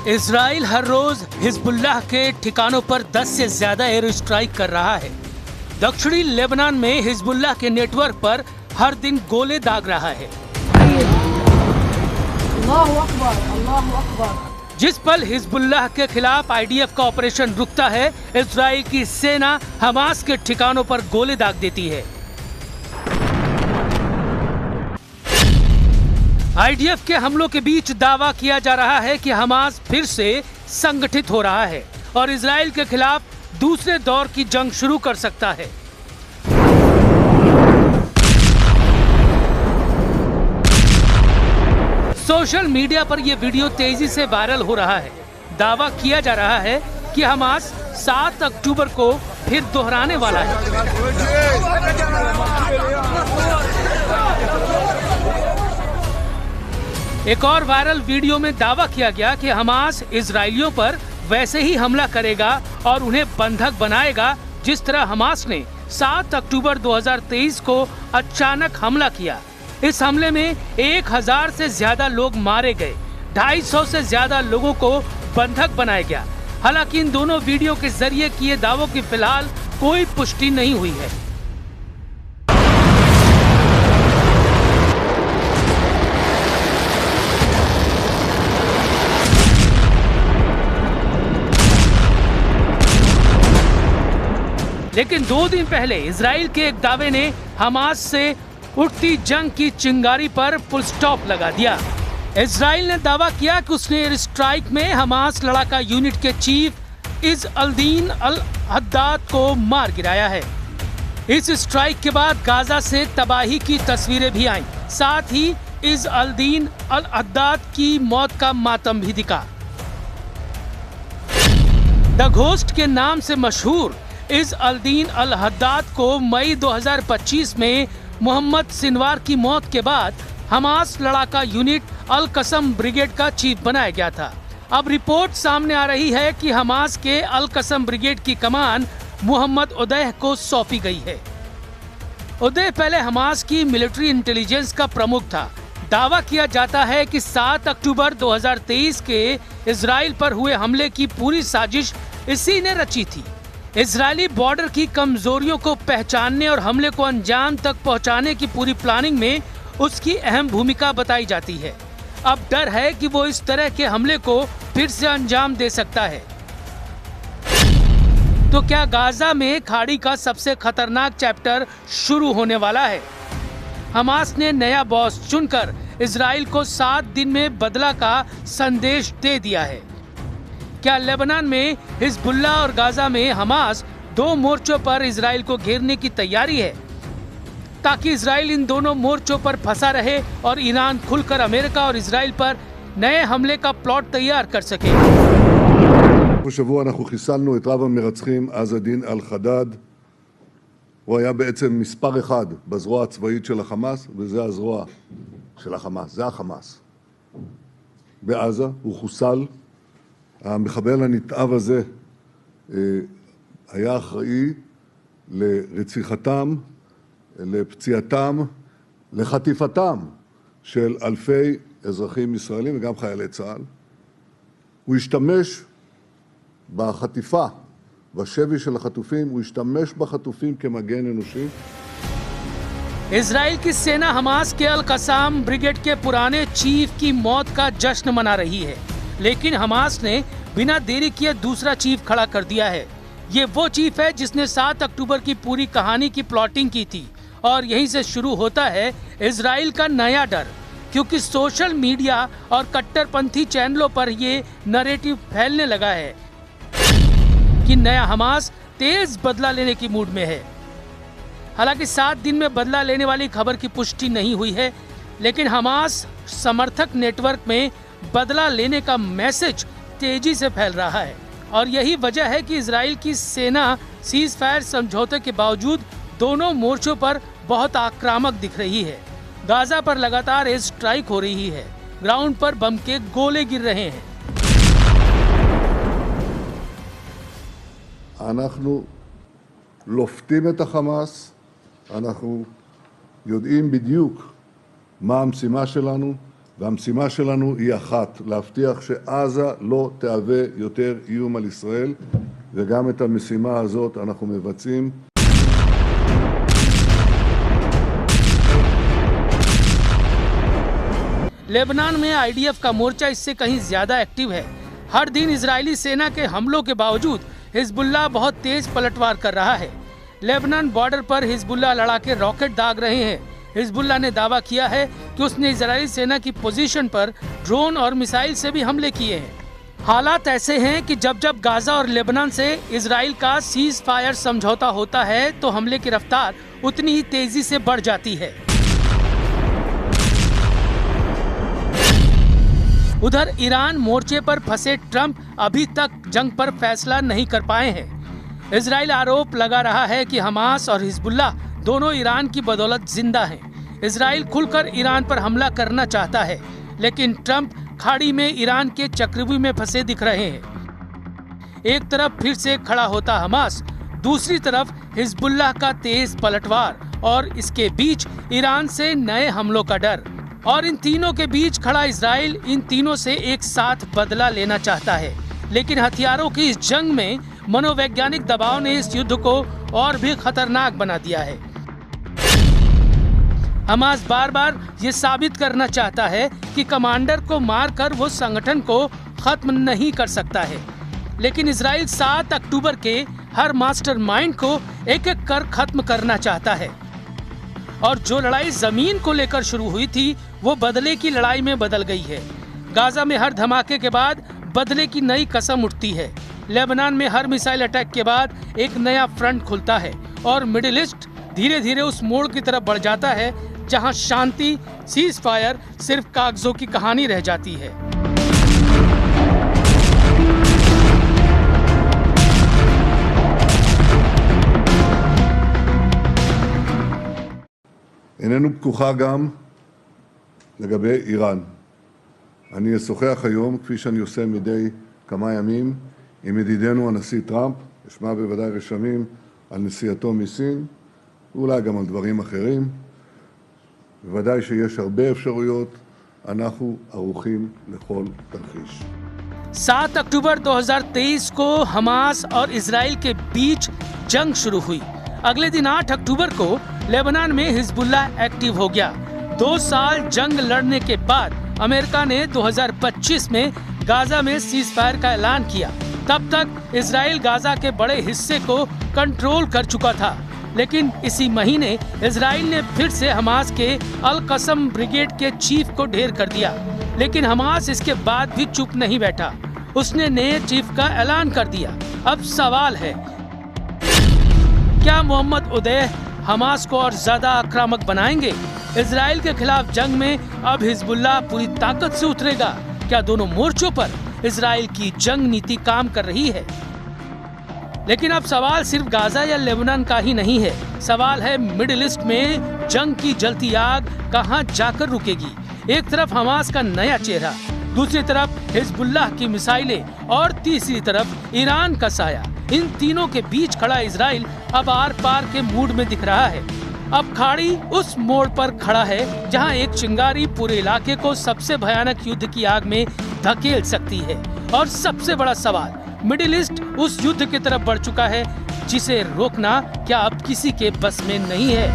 Israel हर रोज Hezbollah के ठिकानों पर 10 से ज्यादा एयर स्ट्राइक कर रहा है। दक्षिणी लेबनान में हिजबुल्लाह के नेटवर्क पर हर दिन गोले दाग रहा है। अल्लाहु अकबर, अल्लाहु अकबर। जिस पल हिजबुल्लाह के खिलाफ आईडीएफ का ऑपरेशन रुकता है, इजराइल की सेना हमास के ठिकानों पर गोले दाग देती है। आईडीएफ के हमलों के बीच दावा किया जा रहा है कि हमास फिर से संगठित हो रहा है और इजराइल के खिलाफ दूसरे दौर की जंग शुरू कर सकता है। सोशल मीडिया पर यह वीडियो तेजी से वायरल हो रहा है। दावा किया जा रहा है कि हमास 7 अक्टूबर को फिर दोहराने वाला है। एक और वायरल वीडियो में दावा किया गया कि हमास इजरायलियों पर वैसे ही हमला करेगा और उन्हें बंधक बनाएगा जिस तरह हमास ने 7 अक्टूबर 2023 को अचानक हमला किया। इस हमले में 1000 से ज्यादा लोग मारे गए, 250 से ज्यादा लोगों को बंधक बनाया गया। हालांकि इन दोनों वीडियो के जरिए किए दावों की फिलहाल कोई पुष्टि नहीं हुई है। लेकिन 2 दिन पहले इजराइल के एक दावे ने हमास से उठती जंग की चिंगारी पर फुल स्टॉप लगा दिया। इजराइल ने दावा किया कि उसने एयर स्ट्राइक में हमास लड़ाका यूनिट के चीफ इज़ अल-दीन अल-हद्दाद को मार गिराया है। इस स्ट्राइक के बाद गाजा से तबाही की तस्वीरें भी आईं। साथ ही इज़ अल-दीन अल-हद्दाद की मौत का मातम भी दिखा। द घोस्ट के नाम से मशहूर इज़ अल-दीन अल-हद्दाद को मई 2025 में मोहम्मद सिनवार की मौत के बाद हमास लड़ाका यूनिट अल कसम ब्रिगेड का चीफ बनाया गया था। अब रिपोर्ट सामने आ रही है कि हमास के अल कसम ब्रिगेड की कमान मोहम्मद उदैह को सौंपी गई है। उदैह पहले हमास की मिलिट्री इंटेलिजेंस का प्रमुख था। दावा किया जाता है कि 7 अक्टूबर 2023 के इजराइल पर हुए हमले की पूरी साजिश इसी ने रची थी। इजरायली बॉर्डर की कमजोरियों को पहचानने और हमले को अंजाम तक पहुंचाने की पूरी प्लानिंग में उसकी अहम भूमिका बताई जाती है। अब डर है कि वो इस तरह के हमले को फिर से अंजाम दे सकता है। तो क्या गाजा में खाड़ी का सबसे खतरनाक चैप्टर शुरू होने वाला है? हमास ने नया बॉस चुनकर इजराइल को 7 दिन में बदला का संदेश दे दिया है। क्या लेबनान में हिजबुल्लाह और गाजा में हमास 2 मोर्चों पर इजराइल को घेरने की तैयारी है, ताकि इजराइल इन दोनों मोर्चों पर फंसा रहे और ईरान खुलकर अमेरिका और इजराइल पर नए हमले का प्लॉट तैयार कर सके। השבוע אנחנו חיסלנו את רב המרצחים עז א-דין אל-חדאד. הוא היה בעצם מספר 1 בזרוע הצבאית של החמאס, וזה הזרוע של החמאס, זה החמאס. בעזה הוא חוסל. המחבל הנתעב הזה היה אחראי לרציחתם, לפציעתם, לחטיפתם של אלפי אזרחים ישראלים וגם חיילי צה"ל. הוא השתמש בחטיפה, בשבי של החטופים, הוא השתמש בחטופים כמגן אנושי. इजराइल की सेना हमास के अल कसाम ब्रिगेड के पुराने चीफ की मौत का जश्न मना रही है, लेकिन हमास ने बिना देरी किए दूसरा चीफ खड़ा कर दिया है। ये वो चीफ है जिसने 7 अक्टूबर की पूरी कहानी की प्लॉटिंग की थी और यहीं से शुरू होता है इजराइल का नया डर, क्योंकि सोशल मीडिया और कट्टरपंथी चैनलों पर ये नैरेटिव फैलने लगा है कि नया हमास तेज बदला लेने की मूड में है। हालांकि 7 दिन में बदला लेने वाली खबर की पुष्टि नहीं हुई है, लेकिन हमास समर्थक नेटवर्क में बदला लेने का मैसेज तेजी से फैल रहा है और यही वजह है कि इजराइल की सेना सीज फायर समझौते के बावजूद दोनों मोर्चों पर बहुत आक्रामक दिख रही है। गाजा पर लगातार एयर स्ट्राइक हो रही है, ग्राउंड पर बम के गोले गिर रहे हैं। אנחנו לופתים את החמאס, אנחנו יודעים בדיוק מה המשימה שלנו, והמשימה שלנו היא אחת, להבטיח שעזה לא תהווה יותר איום על ישראל, וגם את המשימה הזאת אנחנו מבצעים. लेबनान में आईडीएफ का मोर्चा इससे कहीं ज्यादा एक्टिव है। हर दिन इजरायली सेना के हमलों के बावजूद हिजबुल्लाह बहुत तेज पलटवार कर रहा है। लेबनान बॉर्डर पर हिजबुल्लाह लड़ाके रॉकेट दाग रहे हैं। हिजबुल्लाह ने दावा किया है कि उसने इजरायली सेना की पोजीशन पर ड्रोन और मिसाइल से भी हमले किए हैं। हालात ऐसे हैं कि जब जब गाजा और लेबनान से इजराइल का सीज फायर समझौता होता है तो हमले की रफ्तार उतनी ही तेजी से बढ़ जाती है। उधर ईरान मोर्चे पर फंसे ट्रंप अभी तक जंग पर फैसला नहीं कर पाए हैं। इजराइल आरोप लगा रहा है कि हमास और हिजबुल्लाह दोनों ईरान की बदौलत जिंदा हैं। इजराइल खुलकर ईरान पर हमला करना चाहता है, लेकिन ट्रंप खाड़ी में ईरान के चक्रव्यूह में फंसे दिख रहे हैं। एक तरफ फिर से खड़ा होता हमास, दूसरी तरफ हिजबुल्लाह का तेज पलटवार और इसके बीच ईरान से नए हमलों का डर। और इन तीनों के बीच खड़ा इजराइल इन तीनों से एक साथ बदला लेना चाहता है, लेकिन हथियारों की इस जंग में मनोवैज्ञानिक दबाव ने इस युद्ध को और भी खतरनाक बना दिया है। हमास बार बार ये साबित करना चाहता है कि कमांडर को मारकर वो संगठन को खत्म नहीं कर सकता है, लेकिन इजराइल 7 अक्टूबर के हर मास्टरमाइंड को एक एक कर खत्म करना चाहता है। और जो लड़ाई जमीन को लेकर शुरू हुई थी वो बदले की लड़ाई में बदल गई है। गाजा में हर धमाके के बाद बदले की नई कसम उठती है। लेबनान में हर मिसाइल अटैक के बाद एक नया फ्रंट खुलता है और मिडिल ईस्ट धीरे धीरे उस मोड़ की तरफ बढ़ जाता है जहां शांति, सीज फायर सिर्फ कागजों की कहानी रह जाती है। איננו פתוחה גם לגבי איראן. אני אשוחח היום, כפי שאני עושה מדי כמה ימים, עם ידידנו הנשיא טראמפ, אשמע בוודאי רשמים על נסיעתו מסין, ואולי גם על דברים אחרים. בוודאי שיש הרבה אפשרויות, אנחנו ערוכים לכל תרחיש. 7 अक्टूबर 2023 को हमास और इजराइल के बीच जंग शुरू हुई। अगले दिन 8 अक्टूबर को लेबनान में हिजबुल्लाह एक्टिव हो गया। 2 साल जंग लड़ने के बाद अमेरिका ने 2025 में गाजा में सीज फायर का ऐलान किया। तब तक इजराइल गाजा के बड़े हिस्से को कंट्रोल कर चुका था, लेकिन इसी महीने इजराइल ने फिर से हमास के अल कसम ब्रिगेड के चीफ को ढेर कर दिया। लेकिन हमास इसके बाद भी चुप नहीं बैठा, उसने नए चीफ का ऐलान कर दिया। अब सवाल है, क्या मोहम्मद उदैह हमास को और ज्यादा आक्रामक बनाएंगे? इजराइल के खिलाफ जंग में अब हिजबुल्लाह पूरी ताकत से उतरेगा? क्या दोनों मोर्चों पर इजराइल की जंग नीति काम कर रही है? लेकिन अब सवाल सिर्फ गाजा या लेबनान का ही नहीं है। सवाल है मिडिल ईस्ट में जंग की जलती आग कहां जाकर रुकेगी। एक तरफ हमास का नया चेहरा, दूसरी तरफ हिजबुल्लाह की मिसाइलें और तीसरी तरफ ईरान का साया। इन तीनों के बीच खड़ा इजराइल अब आर पार के मूड में दिख रहा है। अब खाड़ी उस मोड़ पर खड़ा है जहां एक चिंगारी पूरे इलाके को सबसे भयानक युद्ध की आग में धकेल सकती है। और सबसे बड़ा सवाल, मिडिल ईस्ट उस युद्ध की तरफ बढ़ चुका है जिसे रोकना क्या अब किसी के बस में नहीं है।